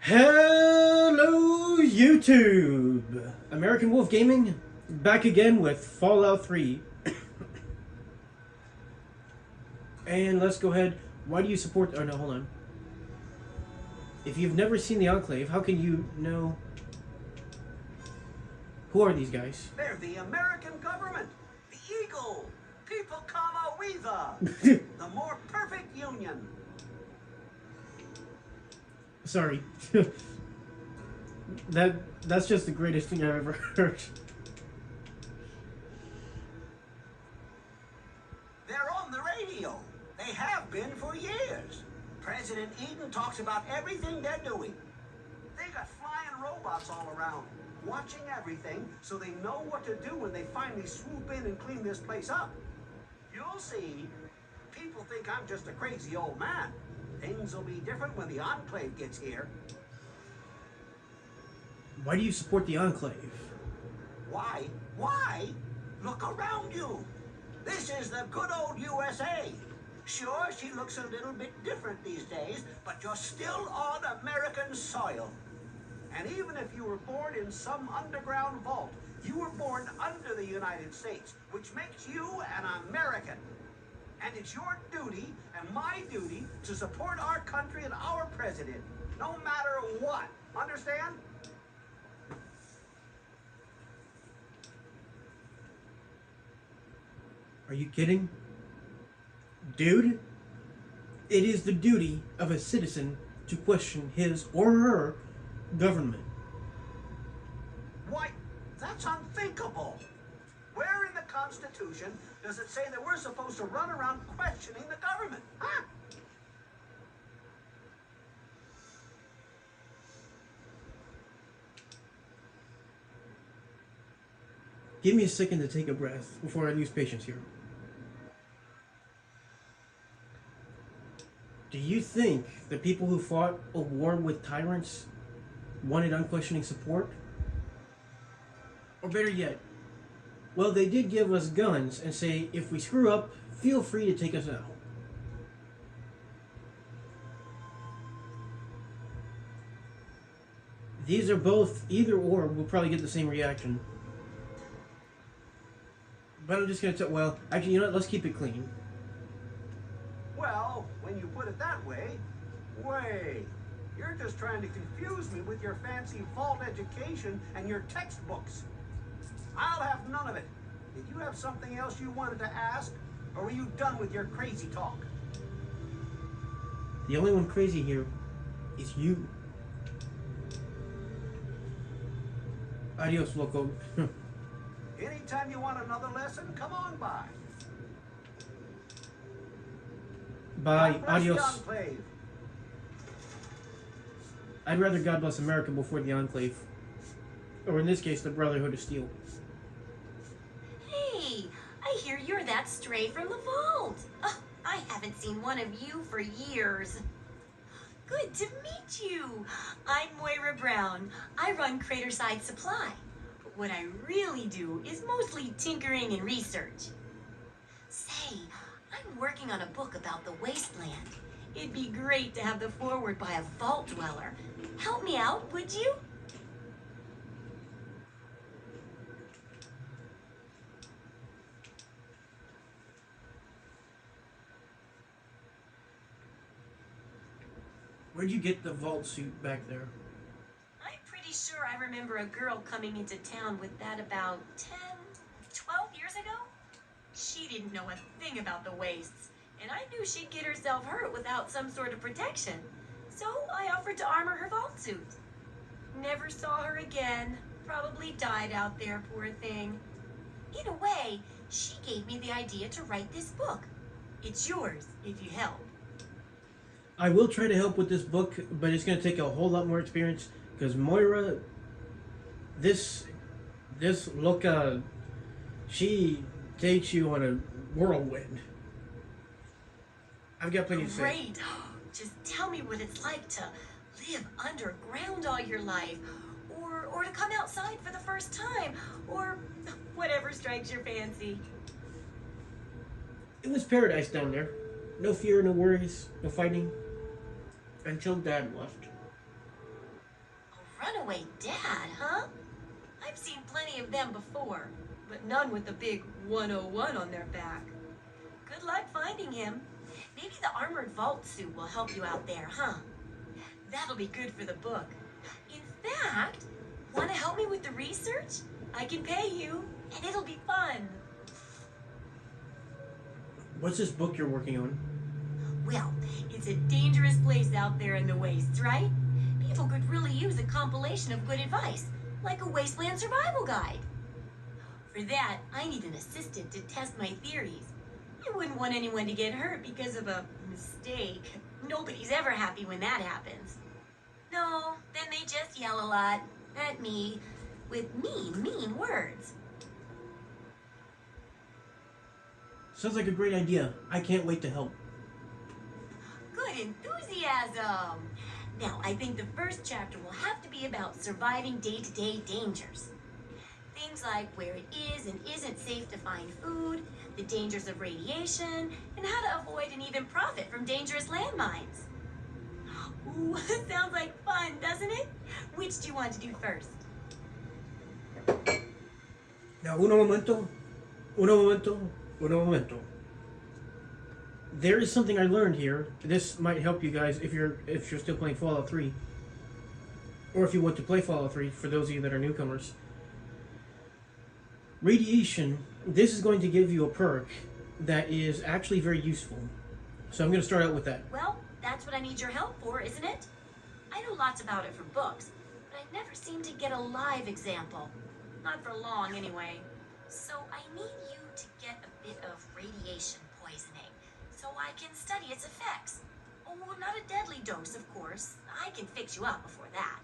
Hello, YouTube! American Wolf Gaming, back again with Fallout 3. And let's go ahead. Why do you support... Oh, no, hold on. If you've never seen the Enclave, how can you know... Who are these guys? They're the American government. The Eagle. People comma weeva. The more perfect union. Sorry. That's just the greatest thing I've ever heard. They're on the radio. They have been for years. President Eden talks about everything they're doing. They got flying robots all around, watching everything so they know what to do when they finally swoop in and clean this place up. You'll see. People think I'm just a crazy old man. Things will be different when the Enclave gets here. Why do you support the Enclave? Why? Why? Look around you. This is the good old USA. Sure, she looks a little bit different these days, but you're still on American soil. And even if you were born in some underground vault, you were born under the United States, which makes you an American. And it's your duty and my duty to support our country and our president, no matter what. Understand? Are you kidding? Dude, it is the duty of a citizen to question his or her government. Why, that's unthinkable. Where in the Constitution does it say that we're supposed to run around questioning the government? Huh? Give me a second to take a breath before I lose patience here. Do you think the people who fought a war with tyrants wanted unquestioning support? Or better yet, well, they did give us guns and say, if we screw up, feel free to take us out. These are both, either or, we'll probably get the same reaction. But I'm just going to tell, well, actually, you know what, let's keep it clean. Well, when you put it that way, you're just trying to confuse me with your fancy vault education and your textbooks. I'll have none of it. Did you have something else you wanted to ask? Or were you done with your crazy talk? The only one crazy here is you. Adios, loco. Anytime you want another lesson, come on by. Bye. God bless the Adios. Enclave. I'd rather God bless America before the Enclave. Or in this case, the Brotherhood of Steel. Hey, I hear you're that stray from the vault. Oh, I haven't seen one of you for years. Good to meet you. I'm Moira Brown. I run Craterside Supply. But what I really do is mostly tinkering and research. Say, I'm working on a book about the wasteland. It'd be great to have the foreword by a vault dweller. Help me out, would you? Where'd you get the vault suit back there? I'm pretty sure I remember a girl coming into town with that about 10, 12 years ago. She didn't know a thing about the wastes, and I knew she'd get herself hurt without some sort of protection. So I offered to armor her vault suit. Never saw her again. Probably died out there, poor thing. In a way, she gave me the idea to write this book. It's yours if you help. I will try to help with this book, but it's going to take a whole lot more experience, because Moira, this Loca, she takes you on a whirlwind. I've got plenty to say. Great. Just tell me what it's like to live underground all your life, or to come outside for the first time, or whatever strikes your fancy. It was paradise down there. No fear, no worries, no fighting. Until Dad left. runaway dad, huh? I've seen plenty of them before, but none with the big 101 on their back. Good luck finding him. Maybe the armored vault suit will help you out there, huh? That'll be good for the book. In fact, want to help me with the research? I can pay you, and it'll be fun. What's this book you're working on? Well, it's a dangerous place out there in the wastes, right? People could really use a compilation of good advice, like a wasteland survival guide. For that, I need an assistant to test my theories. I wouldn't want anyone to get hurt because of a mistake. Nobody's ever happy when that happens. No, then they just yell a lot at me with mean words. Sounds like a great idea. I can't wait to help. Good enthusiasm. Now, I think the first chapter will have to be about surviving day-to-day dangers. Things like where it is and isn't safe to find food, the dangers of radiation, and how to avoid and even profit from dangerous landmines. Ooh, sounds like fun, doesn't it? Which do you want to do first? Now, uno momento. There is something I learned here. This might help you guys if you're still playing Fallout 3. Or if you want to play Fallout 3, for those of you that are newcomers. Radiation, this is going to give you a perk that is actually very useful. So I'm going to start out with that. Well, that's what I need your help for, isn't it? I know lots about it from books, but I've never seemed to get a live example. Not for long, anyway. So I need you to get a bit of radiation poisoning, so I can study its effects. Oh, not a deadly dose, of course. I can fix you up before that.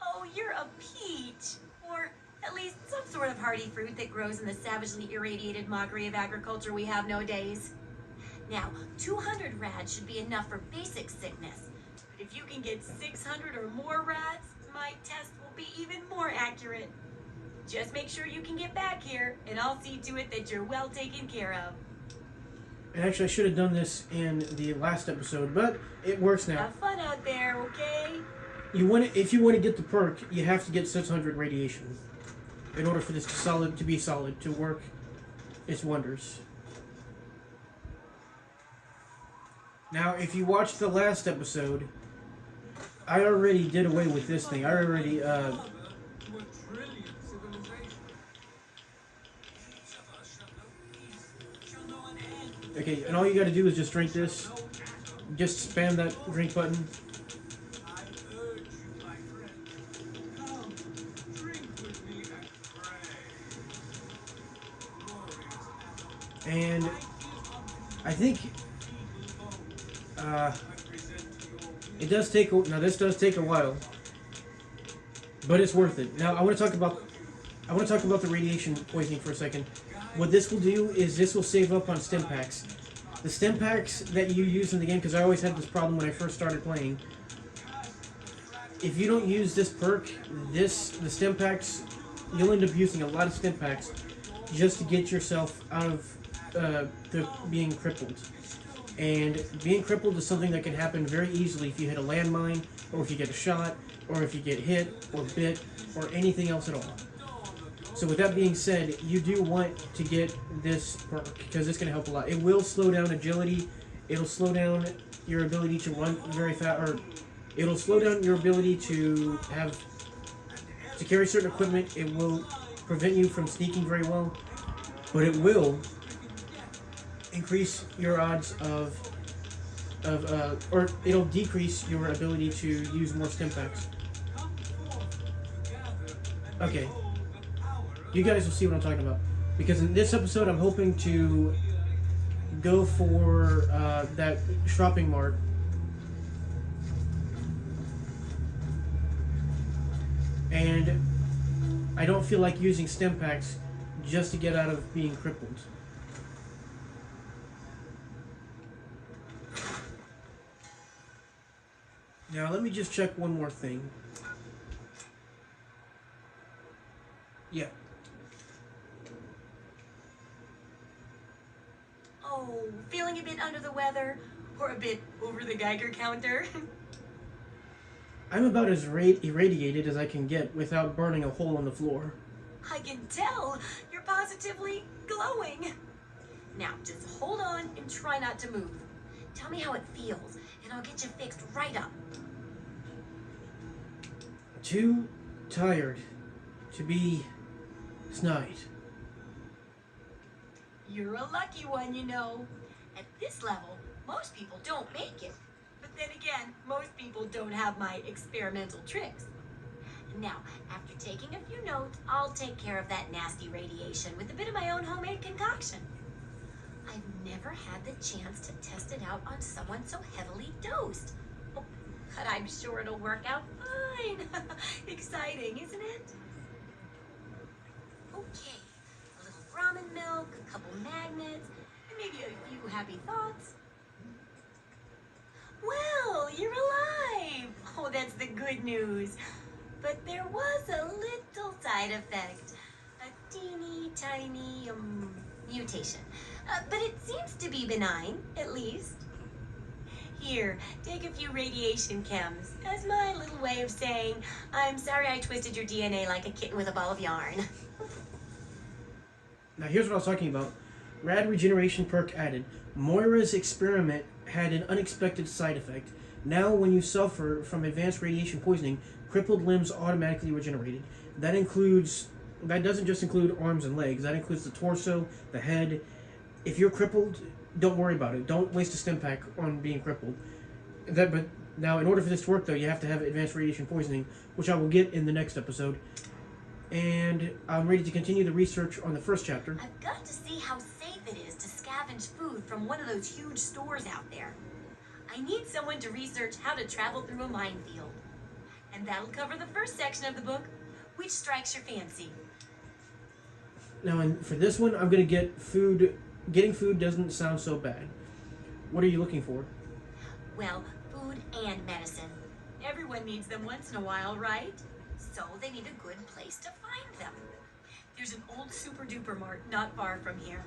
Oh, you're a peach! Or at least some sort of hardy fruit that grows in the savagely irradiated mockery of agriculture we have nowadays. Now, 200 rads should be enough for basic sickness. But if you can get 600 or more rads, my test will be even more accurate. Just make sure you can get back here, and I'll see to it that you're well taken care of. And actually, I should have done this in the last episode, but it works now. Have fun out there, okay? If you want to get the perk, you have to get 600 radiation in order for this to be solid, to work its wonders. Now, if you watched the last episode, I already did away with this thing. I already, okay, and all you gotta do is just drink this. Just spam that drink button. And I think it does take this does take a while, but it's worth it. Now I want to talk about the radiation poisoning for a second. What this will do is this will save up on stim packs. The stim packs that you use in the game, because I always had this problem when I first started playing. If you don't use this perk, the stim packs, you'll end up using a lot of stim packs just to get yourself out of being crippled. And being crippled is something that can happen very easily if you hit a landmine, or if you get a shot, or if you get hit, or bit, or anything else at all. So with that being said, you do want to get this perk, because it's going to help a lot. It will slow down agility, it'll slow down your ability to run very fast, or it'll slow down your ability to carry certain equipment. It will prevent you from sneaking very well, but it will increase your odds or it'll decrease your ability to use more stim packs. Okay, you guys will see what I'm talking about, because in this episode I'm hoping to go for that shopping mart. And I don't feel like using stim packs just to get out of being crippled. Now let me just check one more thing. Yeah. Oh, feeling a bit under the weather? Or a bit over the Geiger counter? I'm about as irradiated as I can get without burning a hole in the floor. I can tell. You're positively glowing. Now, just hold on and try not to move. Tell me how it feels, and I'll get you fixed right up. Too tired to be snide. You're a lucky one, you know. At this level, most people don't make it. But then again, most people don't have my experimental tricks. Now, after taking a few notes, I'll take care of that nasty radiation with a bit of my own homemade concoction. I've never had the chance to test it out on someone so heavily dosed. Oh, but I'm sure it'll work out fine. Exciting, isn't it? Okay, a little ramen milk, a couple magnets, and maybe a few happy thoughts. Well, you're alive! Oh, that's the good news. But there was a little side effect. A teeny tiny mutation. But it seems to be benign, at least. Here, take a few radiation chems as my little way of saying, I'm sorry I twisted your DNA like a kitten with a ball of yarn. Now here's what I was talking about. Rad regeneration perk added. Moira's experiment had an unexpected side effect. Now when you suffer from advanced radiation poisoning, crippled limbs automatically regenerated. That doesn't just include arms and legs. That includes the torso, the head. If you're crippled, don't worry about it. Don't waste a stim pack on being crippled. But now, in order for this to work, though, you have to have advanced radiation poisoning, which I will get in the next episode. And I'm ready to continue the research on the first chapter. I've got to see how safe it is to scavenge food from one of those huge stores out there. I need someone to research how to travel through a minefield. And that'll cover the first section of the book. Which strikes your fancy? Now, for this one, I'm going to get food. Getting food doesn't sound so bad. What are you looking for? Well, food and medicine. Everyone needs them once in a while, right? So they need a good place to find them. There's an old super-duper mart not far from here.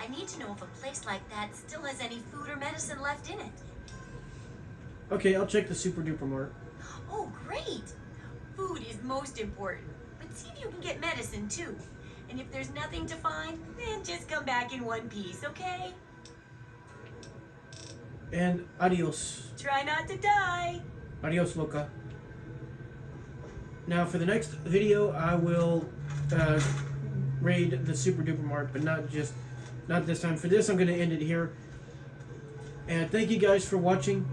I need to know if a place like that still has any food or medicine left in it. Okay, I'll check the super duper mart. Oh, great! Food is most important, but see if you can get medicine too. And if there's nothing to find, then just come back in one piece, okay? And adios. Try not to die. Adios, loca. Now, for the next video, I will raid the super duper mart, but not this time. For this, I'm going to end it here. And thank you guys for watching.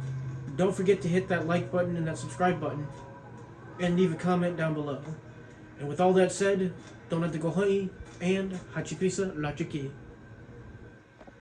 Don't forget to hit that like button and that subscribe button. And leave a comment down below. And with all that said, don't have to go honey and hachipisa lachiki.